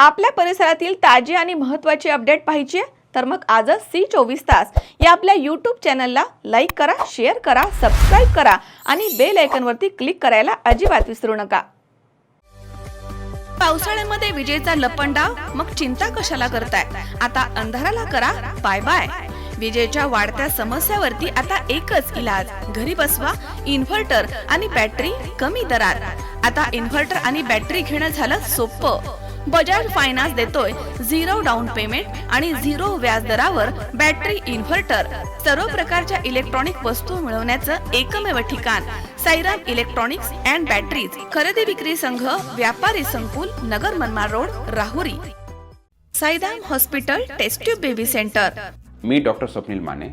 आपल्या परिसरातील ताजी आणि महत्त्वाची अपडेट पाहिजे आहे तर मग आजच C24 तास या आपल्या YouTube चॅनलला लाईक करा, शेअर करा, सबस्क्राइब करा आणि बेल आयकॉनवरती क्लिक करायला अजिबात विसरू नका। पावसाळ्यामध्ये विजेचा लपंडाव, मग चिंता कशाला करताय? आता अंधाराला करा बाय बाय। विजेच्या वाढत्या समस्यावरती आता एकच इलाज, घरी बसवा इन्व्हर्टर आणि बॅटरी कमी दरात। आता इन्व्हर्टर आणि बॅटरी घेणं झालं सोपं। बजाज फायनान्स देतोय 0 डाऊन पेमेंट आणि 0 व्याज दरावर बॅटरी इन्व्हर्टर। सर्व प्रकारच्या इलेक्ट्रॉनिक वस्तू मिळवण्याचं एकमेव ठिकाण साईराम इलेक्ट्रॉनिक्स अँड बॅटरीज। खरेदी विक्री संघ, व्यापारी संकुल, Nagar Manmad road, Rahuri. Sairam hospital test tube baby centre. मी डॉक्टर स्वप्नील माने,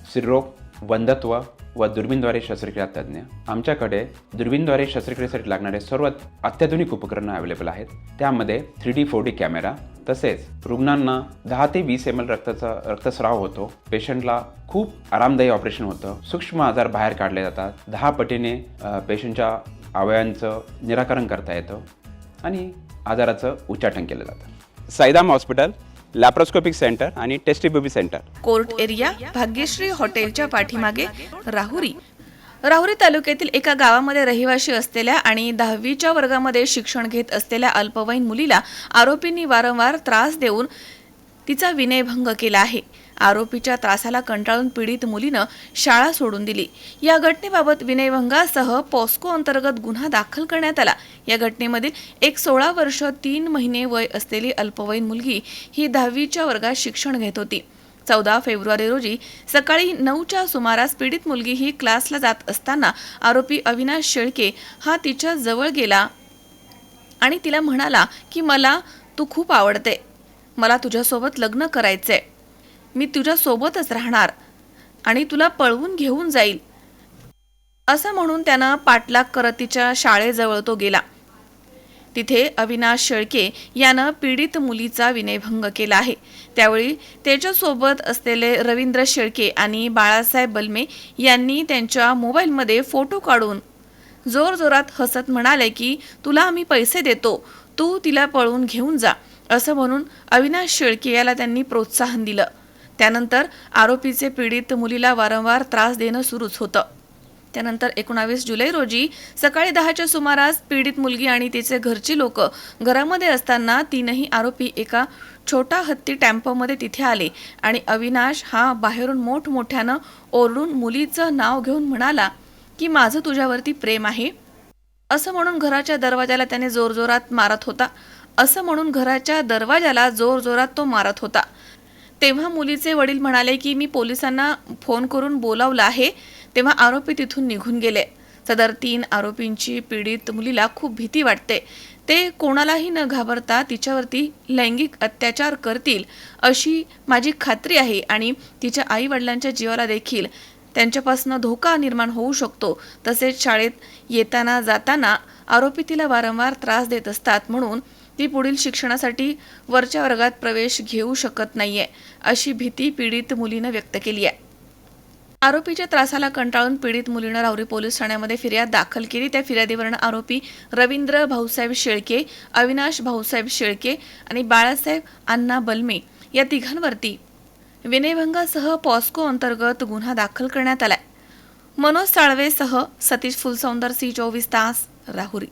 स्त्रीरोग, वंध्यत्व व दुर्बीणद्वारे शस्त्रक्रिया तज्ञ। आमच्याकडे दुर्बीणद्वारे शस्त्रक्रियेसाठी लागणारे सर्व अत्याधुनिक उपकरणं अवेलेबल आहेत। त्यामध्ये 3D 4D कॅमेरा, तसेच रुग्णांना 10 ते 20 ml रक्तस्राव होतो। पेशंटला खूप आरामदायी ऑपरेशन होतं। सूक्ष्म आजार बाहेर काढले जातात। 10 पटीने पेशंटच्या अवयवांचं निराकरण करता येतं आणि आजाराचं उच्चाटन केलं जातं। साईराम हॉस्पिटल, लॅप्रोस्कोपिक सेंटर आणि test baby centre, court area, Bhagyashree हॉटेलच्या पाठीमागे, राहुरी। राहुरी तालुक्यातील एका गावामध्ये रहिवाशी असलेल्या आणि 10वीच्या वर्गामध्ये शिक्षण घेत असलेल्या अल्पवयीन मुलीला आरोपींनी वारंवार त्रास देऊन तिचा विनयभंग केला आहे। आरोपीच्या त्रासाला कंटाळून पीडित मुलीनं शाळा सोडून दिली। या घटनेबाबत विनयभंगासह पॉस्को अंतर्गत गुन्हा दाखल करण्यात आला। या घटनेमधील एक 16 वर्ष 3 महिने वय असलेली अल्पवयीन मुलगी ही 10वीच्या वर्गात शिक्षण घेत होती। 14 फेब्रुवारी रोजी सकाळी 9च्या सुमारास पीडित मुलगी ही क्लासला जात असताना आरोपी अविनाश शेळके हा तिच्या जवळ गेला आणि तिला म्हणाला की मला तू खूप आवडते, मला तुझ्यासोबत लग्न करायचंय, मी तुझ्या सोबतच राहणार आणि तुला पळवून घेऊन जाईल, असं म्हणून त्यानं पाठलाग करत तिच्या शाळेजवळ तो गेला। तिथे अविनाश शेळके यानं पीडित मुलीचा विनयभंग केला आहे। त्यावेळी त्याच्यासोबत असलेले रवींद्र शेळके आणि बाळासाहेब बलमे यांनी त्यांच्या मोबाईलमध्ये फोटो काढून जोरजोरात हसत म्हणाले की तुला आम्ही पैसे देतो, तू तिला पळवून घेऊन जा, असं म्हणून अविनाश शेळके याला त्यांनी प्रोत्साहन दिलं। त्यानंतर आरोपीचे पीडित मुलीला वारंवार त्रास देणं सुरूच होतं। त्यानंतर 19 जुलै रोजी सकाळी 10च्या सुमारास पीडित मुलगी आणि तिचे घरची लोक घरामध्ये असताना तीनही आरोपी एका छोटा हत्ती टेम्पोमध्ये तिथे आले आणि अविनाश हा बाहेरून मोठमोठ्यानं ओरडून मुलीचं नाव घेऊन म्हणाला की माझं तुझ्यावरती प्रेम आहे, असं म्हणून घराच्या दरवाजाला त्याने जोरजोरात मारत होता। तेव्हा मुलीचे वडील म्हणाले की मी पोलिसांना फोन करून बोलावलं आहे। तेव्हा आरोपी तिथून निघून गेले। सदर 3 आरोपींची पीडित मुलीला खूप भीती वाटते। ते कोणालाही न घाबरता तिच्यावरती लैंगिक अत्याचार करतील अशी माझी खात्री आहे आणि तिच्या आई वडिलांच्या जीवाला देखील त्यांच्यापासून धोका निर्माण होऊ शकतो। तसेच शाळेत येताना जाताना आरोपी तिला वारंवार त्रास देत असतात, म्हणून ती पुढील शिक्षणासाठी वरच्या वर्गात प्रवेश घेऊ शकत नाहीये, अशी भीती पीडित मुलीनं व्यक्त केली आहे। आरोपीच्या त्रासाला कंटाळून पीडित मुलीनं राहुरी पोलीस ठाण्यामध्ये फिर्याद दाखल केली। त्या फिर्यादीवरून आरोपी रवींद्र भाऊसाहेब शेळके, अविनाश भाऊसाहेब शेळके आणि बाळासाहेब अण्णा बलमे या तिघांवरती विनयभंगासह पॉस्को अंतर्गत गुन्हा दाखल करण्यात आलाय। मनोज साळवेसह सतीश फुलसौंदर, C24 तास, राहुरी।